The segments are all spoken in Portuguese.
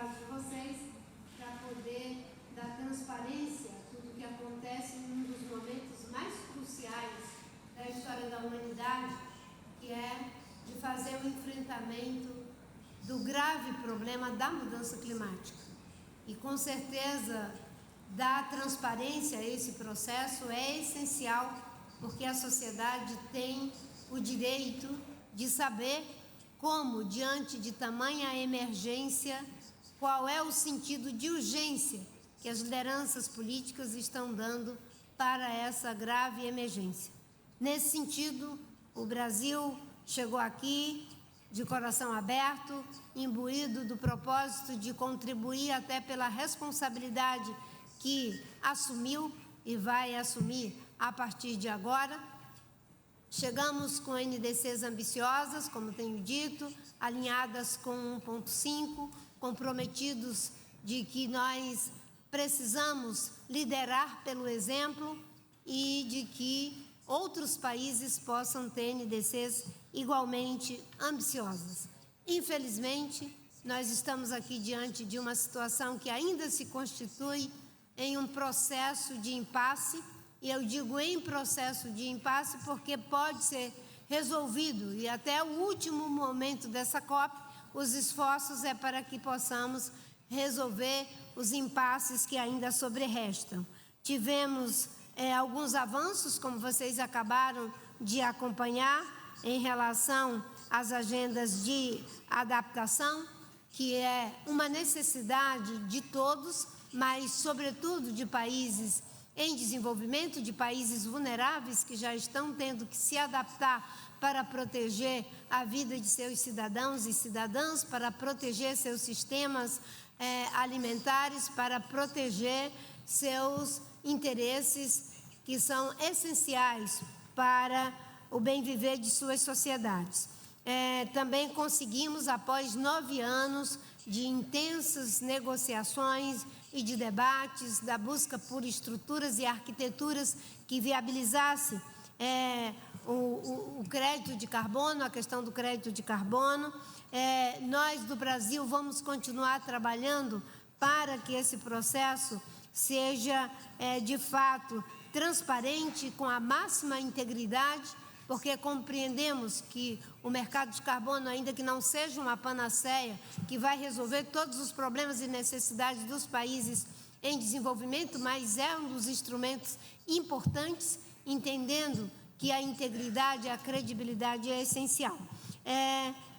dados a vocês para poder dar transparência a tudo que acontece em um dos momentos mais cruciais da história da humanidade, que é de fazer o enfrentamento do grave problema da mudança climática. E com certeza dar transparência a esse processo é essencial, porque a sociedade tem o direito de saber como, diante de tamanha emergência, qual é o sentido de urgência que as lideranças políticas estão dando para essa grave emergência. Nesse sentido, o Brasil chegou aqui de coração aberto, imbuído do propósito de contribuir até pela responsabilidade que assumiu e vai assumir a partir de agora. Chegamos com NDCs ambiciosas, como tenho dito, alinhadas com 1.5, comprometidos de que nós precisamos liderar pelo exemplo e de que outros países possam ter NDCs igualmente ambiciosas. Infelizmente, nós estamos aqui diante de uma situação que ainda se constitui em um processo de impasse, e eu digo em processo de impasse porque pode ser resolvido, e até o último momento dessa COP, os esforços é para que possamos resolver os impasses que ainda sobrerestam. Tivemos alguns avanços, como vocês acabaram de acompanhar, em relação às agendas de adaptação, que é uma necessidade de todos, mas sobretudo de países em desenvolvimento, de países vulneráveis que já estão tendo que se adaptar para proteger a vida de seus cidadãos e cidadãs, para proteger seus sistemas alimentares, para proteger seus interesses que são essenciais para o bem viver de suas sociedades. Também conseguimos, após 9 anos de intensas negociações e de debates, da busca por estruturas e arquiteturas que viabilizassem o crédito de carbono, a questão do crédito de carbono. Nós do Brasil vamos continuar trabalhando para que esse processo seja de fato transparente, com a máxima integridade, porque compreendemos que o mercado de carbono, ainda que não seja uma panaceia que vai resolver todos os problemas e necessidades dos países em desenvolvimento, mas é um dos instrumentos importantes, entendendo que a integridade, a credibilidade é essencial.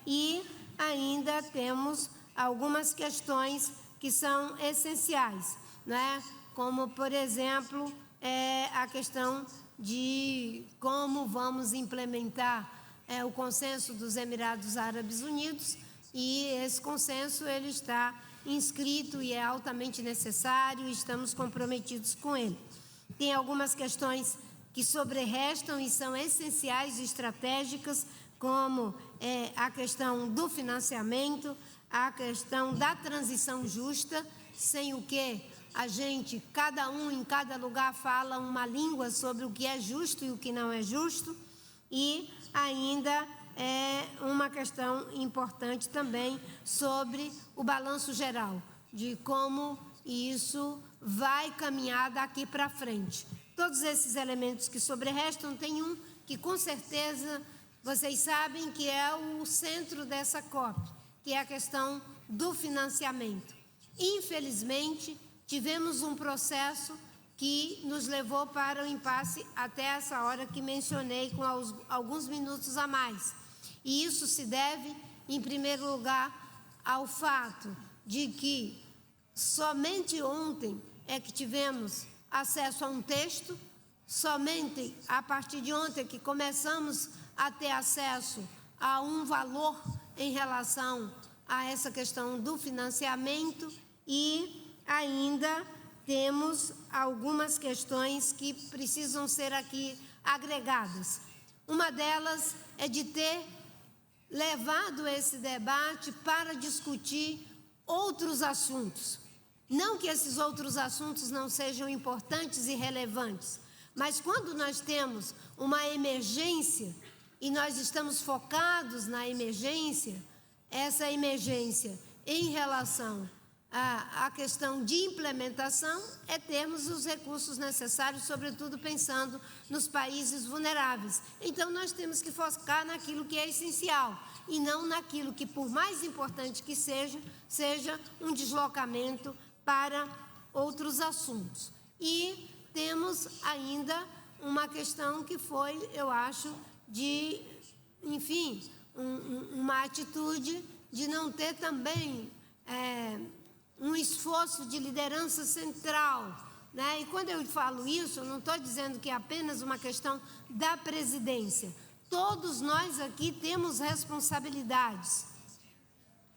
E ainda temos algumas questões que são essenciais, né? Como, por exemplo, a questão de como vamos implementar o consenso dos Emirados Árabes Unidos, e esse consenso ele está inscrito e é altamente necessário, e estamos comprometidos com ele. Tem algumas questões que sobrerestam e são essenciais e estratégicas, como a questão do financiamento, a questão da transição justa, sem o que a gente, cada um em cada lugar fala uma língua sobre o que é justo e o que não é justo, e ainda uma questão importante também sobre o balanço geral, de como isso vai caminhar daqui para frente. Todos esses elementos que sobrerestam, tem um que com certeza vocês sabem que é o centro dessa COP, que é a questão do financiamento. Infelizmente, tivemos um processo que nos levou para o impasse até essa hora que mencionei, com alguns minutos a mais. E isso se deve, em primeiro lugar, ao fato de que somente ontem é que tivemos acesso a um texto, somente a partir de ontem que começamos a ter acesso a um valor em relação a essa questão do financiamento, e ainda temos algumas questões que precisam ser aqui agregadas. Uma delas é de ter levado esse debate para discutir outros assuntos. Não que esses outros assuntos não sejam importantes e relevantes, mas quando nós temos uma emergência e nós estamos focados na emergência, essa emergência em relação a questão de implementação é termos os recursos necessários, sobretudo pensando nos países vulneráveis. Então, nós temos que focar naquilo que é essencial e não naquilo que, por mais importante que seja um deslocamento para outros assuntos. E temos ainda uma questão que foi, eu acho, de, enfim, uma atitude de não ter também um esforço de liderança central, né? E quando eu falo isso, eu não estou dizendo que é apenas uma questão da presidência. Todos nós aqui temos responsabilidades.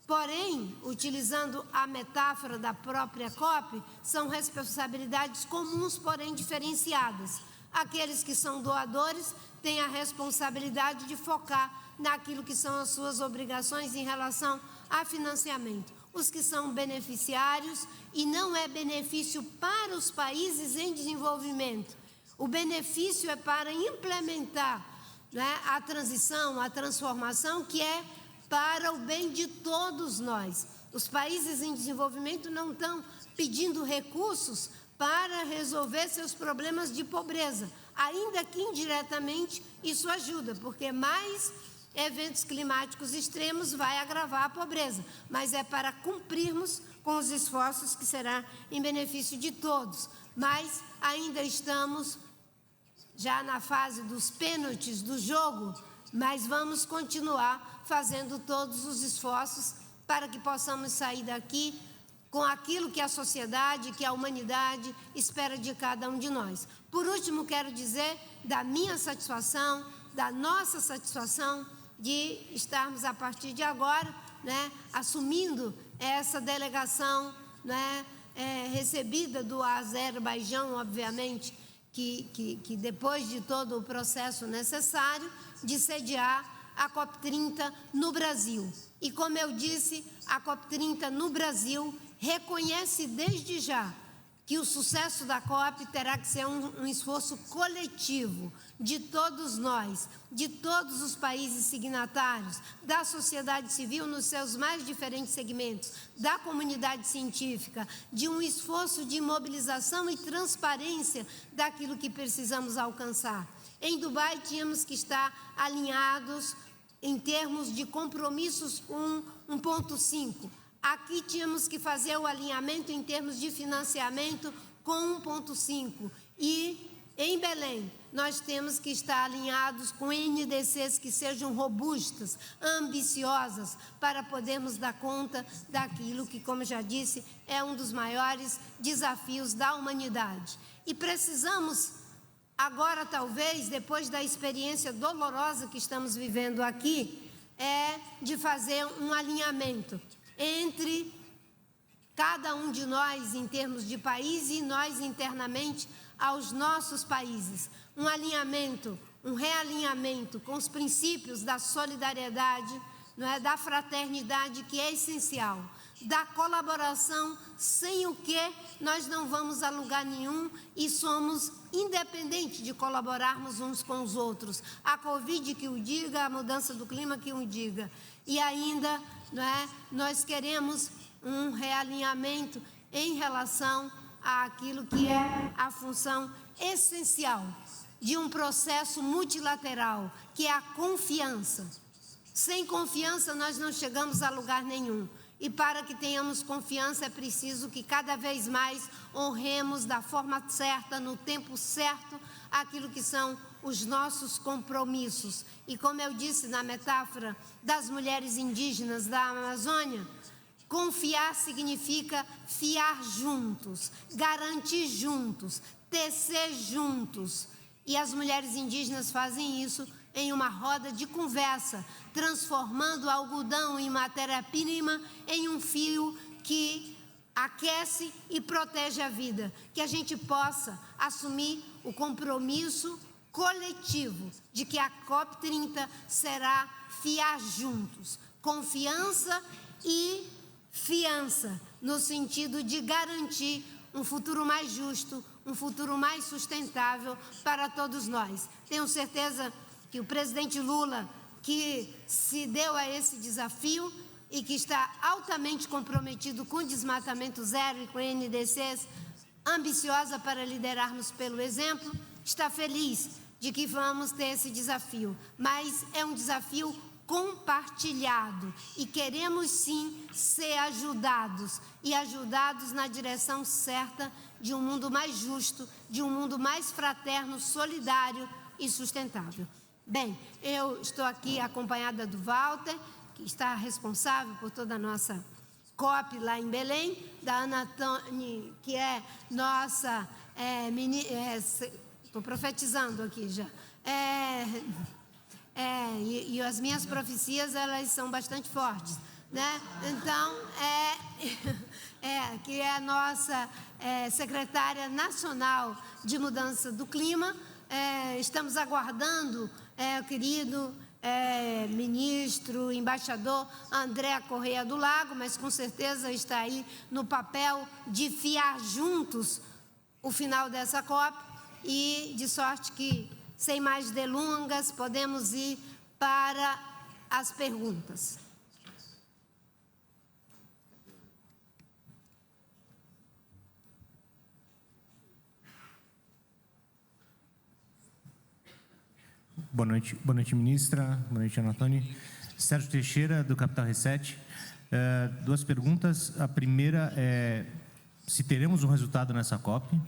Porém, utilizando a metáfora da própria COP, são responsabilidades comuns, porém diferenciadas. Aqueles que são doadores têm a responsabilidade de focar naquilo que são as suas obrigações em relação a financiamento. Os que são beneficiários, e não é benefício para os países em desenvolvimento. O benefício é para implementar, né, a transição, a transformação, que é para o bem de todos nós. Os países em desenvolvimento não estão pedindo recursos para resolver seus problemas de pobreza, ainda que indiretamente isso ajuda, porque mais eventos climáticos extremos vai agravar a pobreza, mas é para cumprirmos com os esforços que será em benefício de todos. Mas ainda estamos já na fase dos pênaltis do jogo, mas vamos continuar fazendo todos os esforços para que possamos sair daqui com aquilo que a sociedade, que a humanidade espera de cada um de nós. Por último, quero dizer da minha satisfação, da nossa satisfação de estarmos a partir de agora, né, assumindo essa delegação, né, recebida do Azerbaijão, obviamente, que depois de todo o processo necessário de sediar a COP30 no Brasil. E como eu disse, a COP30 no Brasil reconhece desde já que o sucesso da COP terá que ser um esforço coletivo de todos nós, de todos os países signatários, da sociedade civil nos seus mais diferentes segmentos, da comunidade científica, de um esforço de mobilização e transparência daquilo que precisamos alcançar. Em Dubai, tínhamos que estar alinhados em termos de compromissos com 1,5. Aqui tínhamos que fazer o alinhamento em termos de financiamento com 1,5. E em Belém, nós temos que estar alinhados com NDCs que sejam robustas, ambiciosas, para podermos dar conta daquilo que, como já disse, é um dos maiores desafios da humanidade. E precisamos, agora talvez, depois da experiência dolorosa que estamos vivendo aqui, de fazer um alinhamento entre cada um de nós em termos de país e nós internamente aos nossos países. Um alinhamento, um realinhamento com os princípios da solidariedade, não é, da fraternidade, que é essencial, da colaboração, sem o que nós não vamos a lugar nenhum e somos independentes de colaborarmos uns com os outros. A Covid que o diga, a mudança do clima que o diga. E ainda, não é, nós queremos um realinhamento em relação àquilo que é a função essencial de um processo multilateral, que é a confiança. Sem confiança, nós não chegamos a lugar nenhum. E para que tenhamos confiança, é preciso que cada vez mais honremos da forma certa, no tempo certo, aquilo que são os nossos compromissos. E como eu disse na metáfora das mulheres indígenas da Amazônia, confiar significa fiar juntos, garantir juntos, tecer juntos. E as mulheres indígenas fazem isso em uma roda de conversa, transformando o algodão em matéria-prima em um fio que aquece e protege a vida. Que a gente possa assumir o compromisso coletivo de que a COP30 será fiar juntos, confiança e fiança, no sentido de garantir um futuro mais justo, um futuro mais sustentável para todos nós. Tenho certeza que o presidente Lula, que se deu a esse desafio, e que está altamente comprometido com o desmatamento zero e com NDCs, ambiciosa para liderarmos pelo exemplo, está feliz de que vamos ter esse desafio, mas é um desafio compartilhado e queremos sim ser ajudados e ajudados na direção certa de um mundo mais justo, de um mundo mais fraterno, solidário e sustentável. Bem, eu estou aqui acompanhada do Walter, que está responsável por toda a nossa COP lá em Belém, da Ana Toni, que é nossa, estou profetizando aqui já, e as minhas profecias, elas são bastante fortes, né? Então, que é a nossa secretária nacional de mudança do clima. Estamos aguardando o querido ministro, embaixador André Correia do Lago, mas com certeza está aí no papel de fiar juntos o final dessa COP, e de sorte que, sem mais delongas, podemos ir para as perguntas. Boa noite, ministra. Boa noite, Ana Toni. Sérgio Teixeira, do Capital Reset. Duas perguntas. A primeira é se teremos um resultado nessa COP.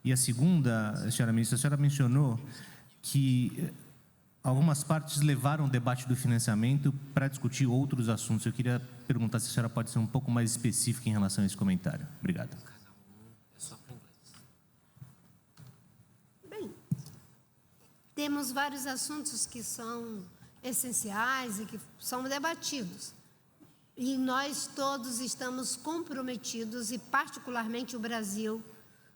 E a segunda, senhora ministra, a senhora mencionou que algumas partes levaram o debate do financiamento para discutir outros assuntos. Eu queria perguntar se a senhora pode ser um pouco mais específica em relação a esse comentário. Obrigado. Temos vários assuntos que são essenciais e que são debatidos. E nós todos estamos comprometidos, e particularmente o Brasil,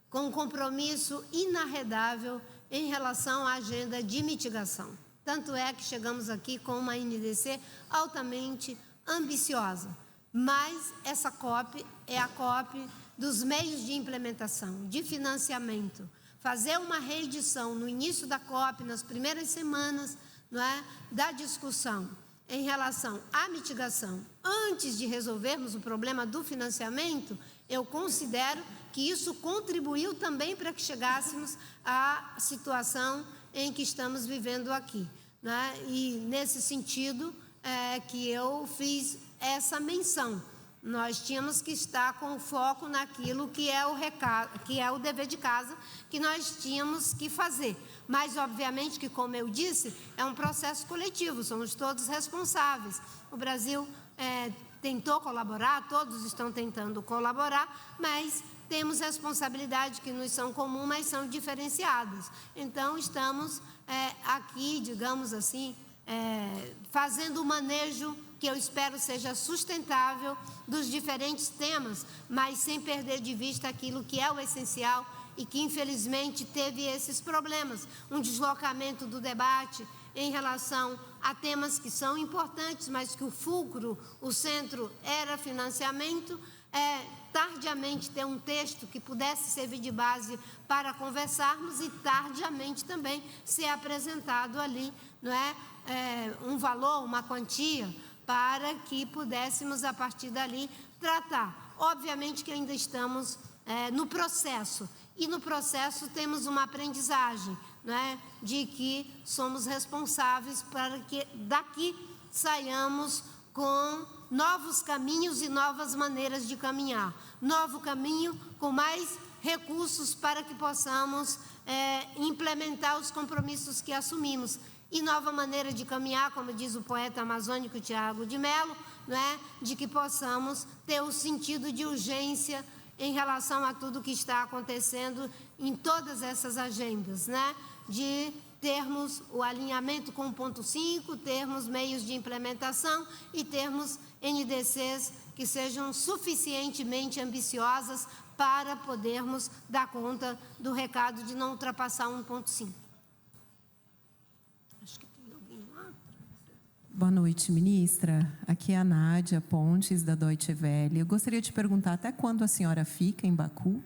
com um compromisso inarredável em relação à agenda de mitigação. Tanto é que chegamos aqui com uma NDC altamente ambiciosa. Mas essa COP é a COP dos meios de implementação, de financiamento. Fazer uma reedição no início da COP, nas primeiras semanas, não é, da discussão em relação à mitigação, antes de resolvermos o problema do financiamento, eu considero que isso contribuiu também para que chegássemos à situação em que estamos vivendo aqui, né? E, nesse sentido, que eu fiz essa menção. Nós tínhamos que estar com foco naquilo que é o recado, que é o dever de casa que nós tínhamos que fazer. Mas, obviamente, que, como eu disse, é um processo coletivo, somos todos responsáveis. O Brasil tentou colaborar, todos estão tentando colaborar, mas temos responsabilidades que nos são comuns, mas são diferenciadas. Então, estamos aqui, digamos assim, fazendo o manejo que eu espero seja sustentável dos diferentes temas, mas sem perder de vista aquilo que é o essencial e que, infelizmente, teve esses problemas. Um deslocamento do debate em relação a temas que são importantes, mas que o fulcro, o centro, era financiamento. Tardiamente ter um texto que pudesse servir de base para conversarmos e tardiamente também ser apresentado ali, não é? Um valor, uma quantia, para que pudéssemos, a partir dali, tratar. Obviamente que ainda estamos no processo, e no processo temos uma aprendizagem, né, de que somos responsáveis para que daqui saiamos com novos caminhos e novas maneiras de caminhar. Novo caminho com mais recursos para que possamos implementar os compromissos que assumimos. E nova maneira de caminhar, como diz o poeta amazônico Tiago de Mello, né, de que possamos ter o sentido de urgência em relação a tudo que está acontecendo em todas essas agendas, né, de termos o alinhamento com o ponto 5, termos meios de implementação e termos NDCs que sejam suficientemente ambiciosas para podermos dar conta do recado de não ultrapassar 1,5. Boa noite, ministra. Aqui é a Nádia Pontes, da Deutsche Welle. Eu gostaria de perguntar até quando a senhora fica em Baku.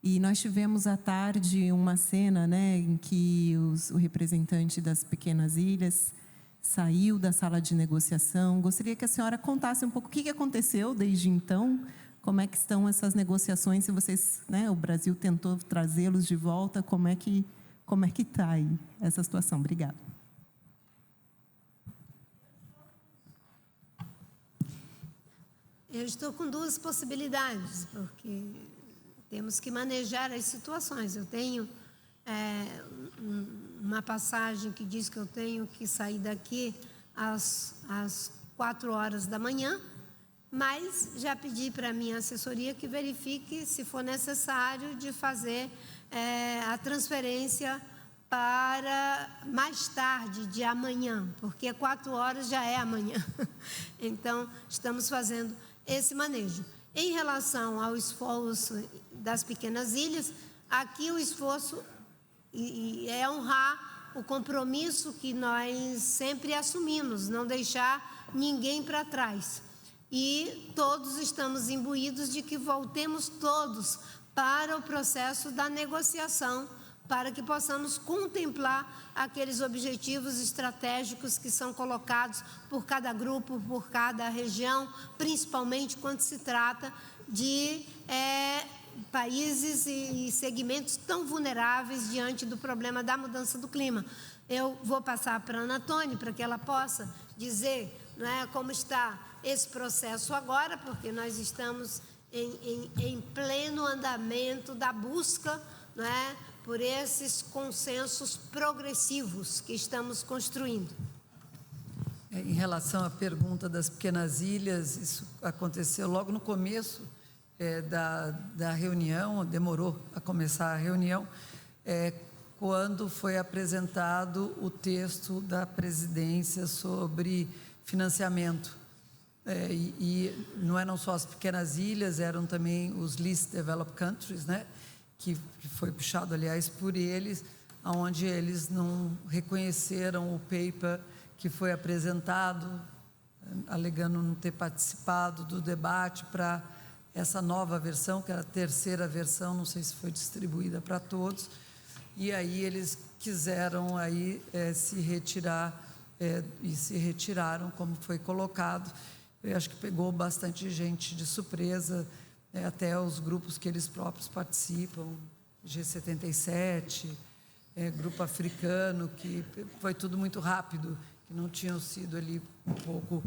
E nós tivemos à tarde uma cena, né, em que o representante das pequenas ilhas saiu da sala de negociação. Gostaria que a senhora contasse um pouco o que aconteceu desde então, como é que estão essas negociações, se vocês, o Brasil tentou trazê-los de volta, como é que está aí essa situação? Obrigada. Eu estou com duas possibilidades, porque temos que manejar as situações. Eu tenho uma passagem que diz que eu tenho que sair daqui às 4 horas da manhã, mas já pedi para a minha assessoria que verifique se for necessário de fazer a transferência para mais tarde de amanhã, porque 4 horas já é amanhã. Então, estamos fazendo esse manejo. Em relação ao esforço das pequenas ilhas, aqui o esforço é honrar o compromisso que nós sempre assumimos, não deixar ninguém para trás. E todos estamos imbuídos de que voltemos todos para o processo da negociação, para que possamos contemplar aqueles objetivos estratégicos que são colocados por cada grupo, por cada região, principalmente quando se trata de países e segmentos tão vulneráveis diante do problema da mudança do clima. Eu vou passar para a Ana Antônia para que ela possa dizer como está esse processo agora, porque nós estamos em pleno andamento da busca por esses consensos progressivos que estamos construindo. Em relação à pergunta das pequenas ilhas, isso aconteceu logo no começo da reunião, demorou a começar a reunião, quando foi apresentado o texto da presidência sobre financiamento. E não eram só as pequenas ilhas, eram também os Least Developed Countries, que foi puxado, aliás, por eles, onde eles não reconheceram o paper que foi apresentado, alegando não ter participado do debate para essa nova versão, que era a terceira versão, não sei se foi distribuída para todos, e aí eles quiseram aí, se retirar, e se retiraram, como foi colocado. Eu acho que pegou bastante gente de surpresa, até os grupos que eles próprios participam, G77, grupo africano, que foi tudo muito rápido, que não tinham sido ali um pouco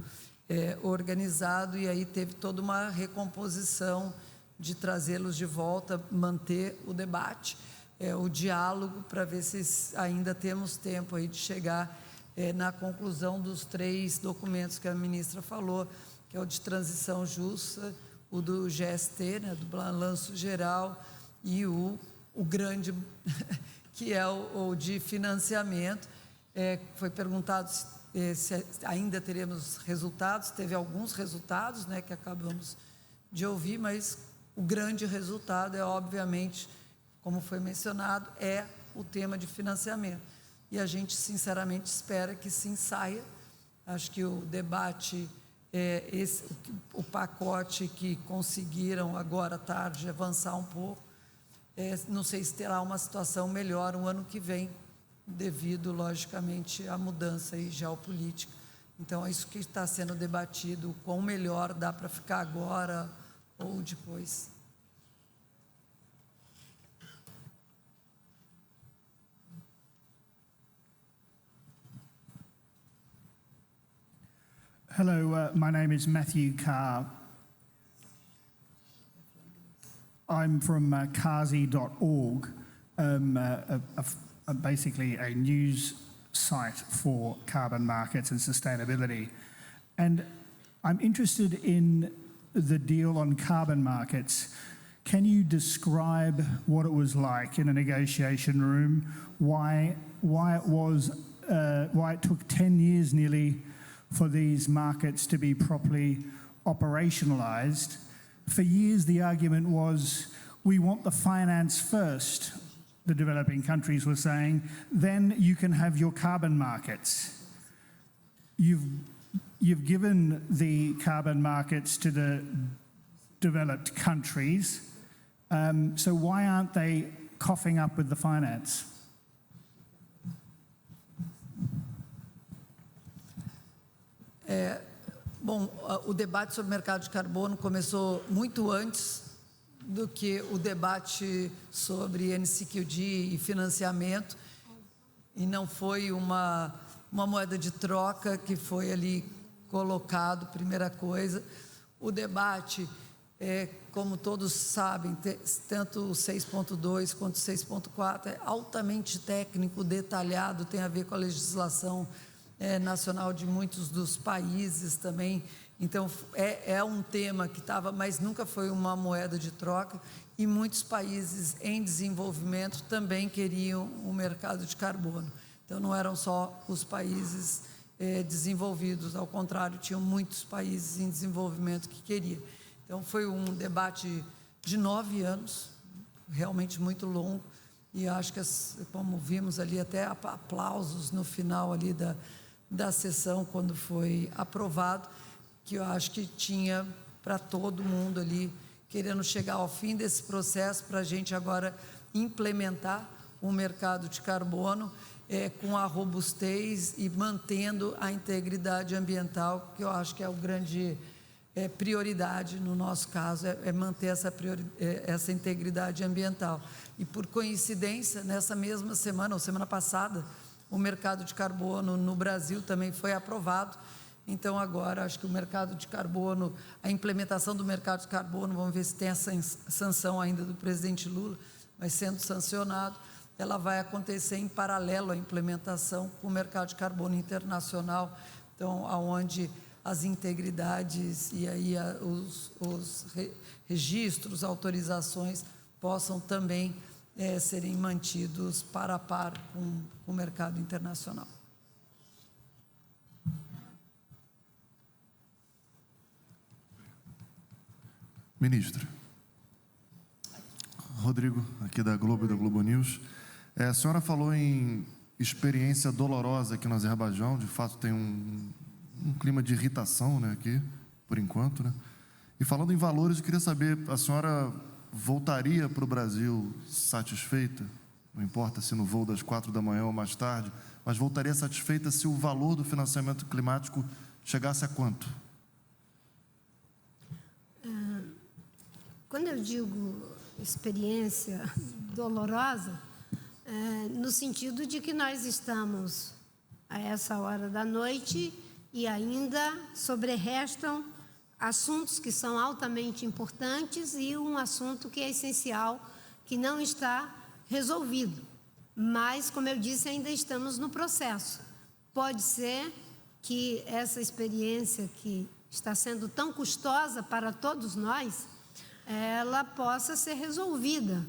organizado, e aí teve toda uma recomposição de trazê-los de volta, manter o debate, o diálogo, para ver se ainda temos tempo aí de chegar na conclusão dos 3 documentos que a ministra falou, que é o de transição justa, o do GST, do Balanço Geral, e o grande, que é o de financiamento. Foi perguntado se ainda teremos resultados, teve alguns resultados, que acabamos de ouvir, mas o grande resultado obviamente, como foi mencionado, o tema de financiamento. E a gente, sinceramente, espera que sim saia. Acho que o debate, o pacote que conseguiram agora à tarde avançar um pouco, não sei se terá uma situação melhor o ano que vem, devido, logicamente, à mudança geopolítica. Então, é isso que está sendo debatido, o quão melhor dá para ficar agora ou depois. Hello, my name is Matthew Carr. I'm from Kazi.org, basically a news site for carbon markets and sustainability. And I'm interested in the deal on carbon markets. Can you describe what it was like in a negotiation room, why it took 10 years nearly for these markets to be properly operationalized? For years, the argument was, we want the finance first, the developing countries were saying, then you can have your carbon markets. You've given the carbon markets to the developed countries, so why aren't they coughing up with the finance? Bom, o debate sobre o mercado de carbono começou muito antes do que o debate sobre NCQD e financiamento, e não foi uma moeda de troca que foi ali colocado, primeira coisa. O debate, como todos sabem, tanto o 6.2 quanto o 6.4 é altamente técnico, detalhado, tem a ver com a legislação nacional de muitos dos países também. Então, é um tema que estava, mas nunca foi uma moeda de troca, e muitos países em desenvolvimento também queriam o mercado de carbono. Então, não eram só os países desenvolvidos, ao contrário, tinham muitos países em desenvolvimento que queriam. Então, foi um debate de 9 anos, realmente muito longo, e acho que, como vimos ali, até aplausos no final ali da sessão, quando foi aprovado, que eu acho que tinha para todo mundo ali, querendo chegar ao fim desse processo, para a gente agora implementar o mercado de carbono com a robustez e mantendo a integridade ambiental, que eu acho que é o grande prioridade no nosso caso, é manter essa integridade ambiental. E por coincidência, nessa mesma semana, ou semana passada, o mercado de carbono no Brasil também foi aprovado. Então, agora, acho que o mercado de carbono, a implementação do mercado de carbono, vamos ver se tem a sanção ainda do presidente Lula, mas sendo sancionado, ela vai acontecer em paralelo à implementação com o mercado de carbono internacional, então, aonde as integridades e aí os registros, autorizações possam também serem mantidos par a par com o mercado internacional. Ministra. Rodrigo, aqui da Globo e da Globo News. A senhora falou em experiência dolorosa aqui no Azerbaijão, de fato tem um clima de irritação, né, aqui, por enquanto, né? E falando em valores, eu queria saber, a senhora voltaria para o Brasil satisfeita, não importa se no voo das 4 da manhã ou mais tarde, mas voltaria satisfeita se o valor do financiamento climático chegasse a quanto? Quando eu digo experiência dolorosa, no sentido de que nós estamos a essa hora da noite e ainda sobrerestam assuntos que são altamente importantes e um assunto que é essencial, que não está resolvido. Mas, como eu disse, ainda estamos no processo. Pode ser que essa experiência que está sendo tão custosa para todos nós, ela possa ser resolvida.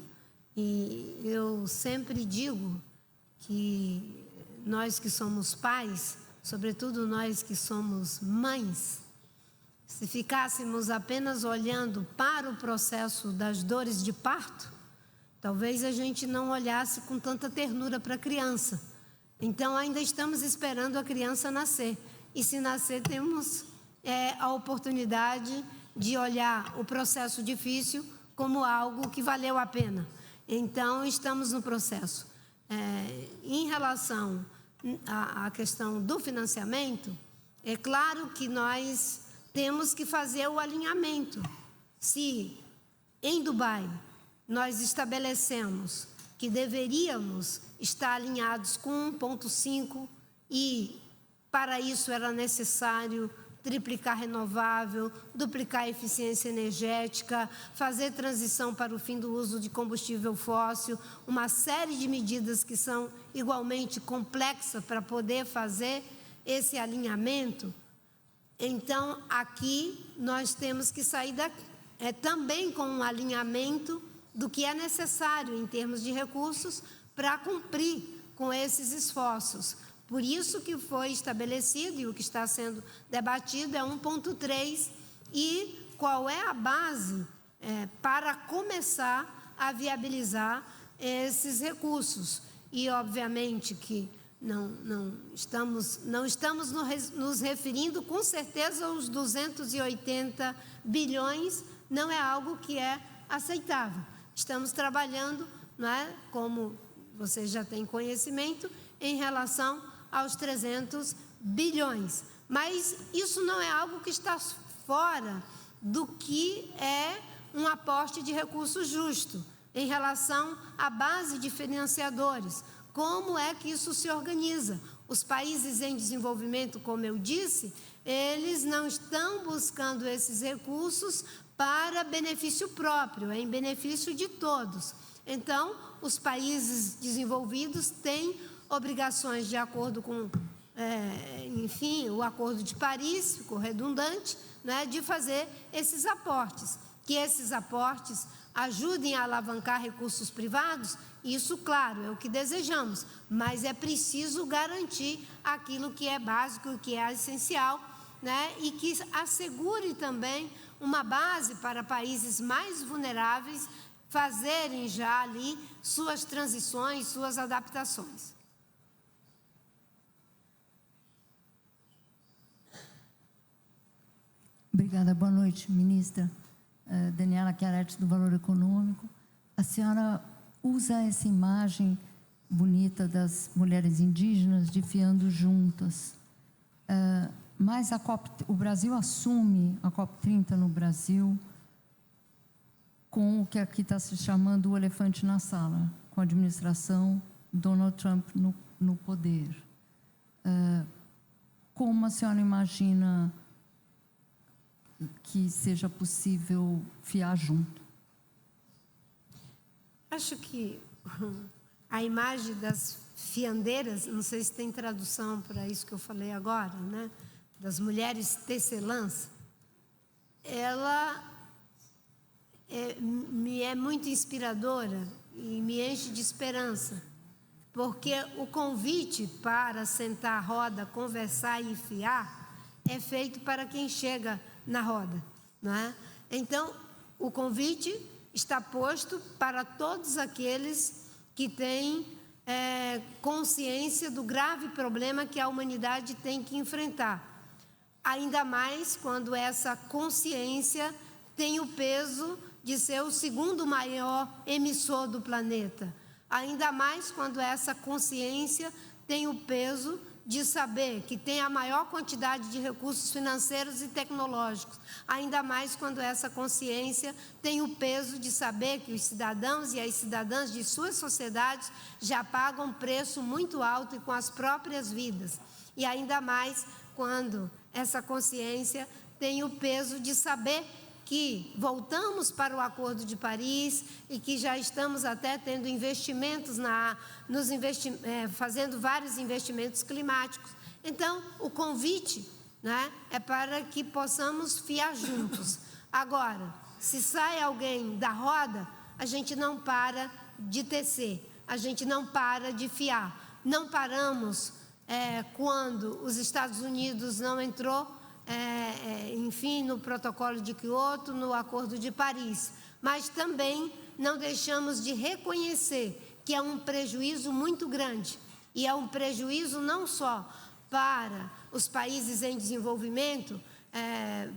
E eu sempre digo que nós que somos pais, sobretudo nós que somos mães, se ficássemos apenas olhando para o processo das dores de parto, talvez a gente não olhasse com tanta ternura para a criança. Então, ainda estamos esperando a criança nascer. E se nascer, temos a oportunidade de olhar o processo difícil como algo que valeu a pena. Então, estamos no processo. Em relação à questão do financiamento, é claro que nós temos que fazer o alinhamento. Se em Dubai nós estabelecemos que deveríamos estar alinhados com 1,5 e para isso era necessário triplicar renovável, duplicar a eficiência energética, fazer transição para o fim do uso de combustível fóssil, uma série de medidas que são igualmente complexas para poder fazer esse alinhamento. Então, aqui nós temos que sair também com um alinhamento do que é necessário em termos de recursos para cumprir com esses esforços. Por isso que foi estabelecido, e o que está sendo debatido é 1,3, e qual é a base para começar a viabilizar esses recursos. E, obviamente, que não estamos nos referindo, com certeza, aos 280 bilhões, não é algo que é aceitável. Estamos trabalhando, não é, como você já tem conhecimento, em relação aos 300 bilhões. Mas isso não é algo que está fora do que é um aporte de recurso justo em relação à base de financiadores. Como é que isso se organiza? Os países em desenvolvimento, como eu disse, eles não estão buscando esses recursos para benefício próprio, é em benefício de todos. Então, os países desenvolvidos têm obrigações de acordo com, enfim, o Acordo de Paris, ficou redundante, né, de fazer esses aportes. Que esses aportes ajudem a alavancar recursos privados, isso, claro, é o que desejamos, mas é preciso garantir aquilo que é básico, que é essencial, né, e que assegure também uma base para países mais vulneráveis fazerem já ali suas transições, suas adaptações. Obrigada. Boa noite, ministra. Daniela Chiaretti, do Valor Econômico. A senhora usa essa imagem bonita das mulheres indígenas desfiando juntas, mas o Brasil assume a COP30 no Brasil com o que aqui está se chamando o elefante na sala, com a administração Donald Trump no poder. Como a senhora imagina que seja possível fiar junto? Acho que a imagem das fiandeiras, não sei se tem tradução para isso que eu falei agora, né? Das mulheres tecelãs, me é muito inspiradora e me enche de esperança, porque o convite para sentar à roda, conversar e fiar é feito para quem chega na roda, não é? Então, o convite está posto para todos aqueles que têm consciência do grave problema que a humanidade tem que enfrentar. Ainda mais quando essa consciência tem o peso de ser o segundo maior emissor do planeta. Ainda mais quando essa consciência tem o peso de saber que tem a maior quantidade de recursos financeiros e tecnológicos. Ainda mais quando essa consciência tem o peso de saber que os cidadãos e as cidadãs de suas sociedades já pagam um preço muito alto e com as próprias vidas. E ainda mais quando essa consciência tem o peso de saber que voltamos para o Acordo de Paris e que já estamos até tendo investimentos, fazendo vários investimentos climáticos. Então, o convite, né, é para que possamos fiar juntos. Agora, se sai alguém da roda, a gente não para de tecer, a gente não para de fiar. Não paramos quando os Estados Unidos não entrou, enfim, no protocolo de Kyoto, no Acordo de Paris. Mas também não deixamos de reconhecer que é um prejuízo muito grande. E é um prejuízo não só para os países em desenvolvimento,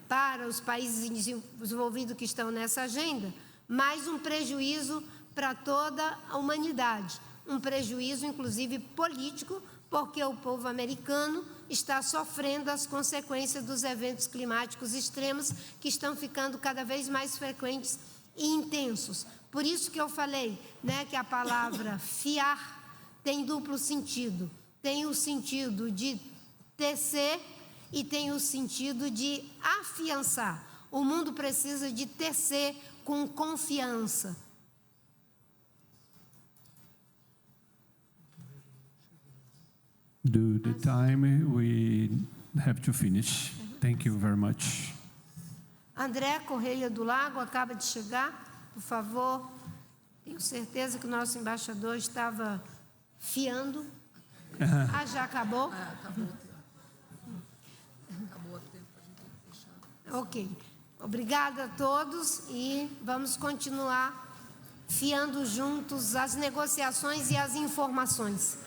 para os países em desenvolvido que estão nessa agenda, mas um prejuízo para toda a humanidade. Um prejuízo, inclusive, político, porque o povo americano está sofrendo as consequências dos eventos climáticos extremos que estão ficando cada vez mais frequentes e intensos. Por isso que eu falei, né, que a palavra fiar tem duplo sentido. Tem o sentido de tecer e tem o sentido de afiançar. O mundo precisa de tecer com confiança. Due to time, we have to finish. Thank you very much. André Correia do Lago acaba de chegar, por favor. Tenho certeza que o nosso embaixador estava fiando. Já acabou? Acabou o tempo, a gente tem que fechar. Ok. Obrigada a todos e vamos continuar fiando juntos as negociações e as informações.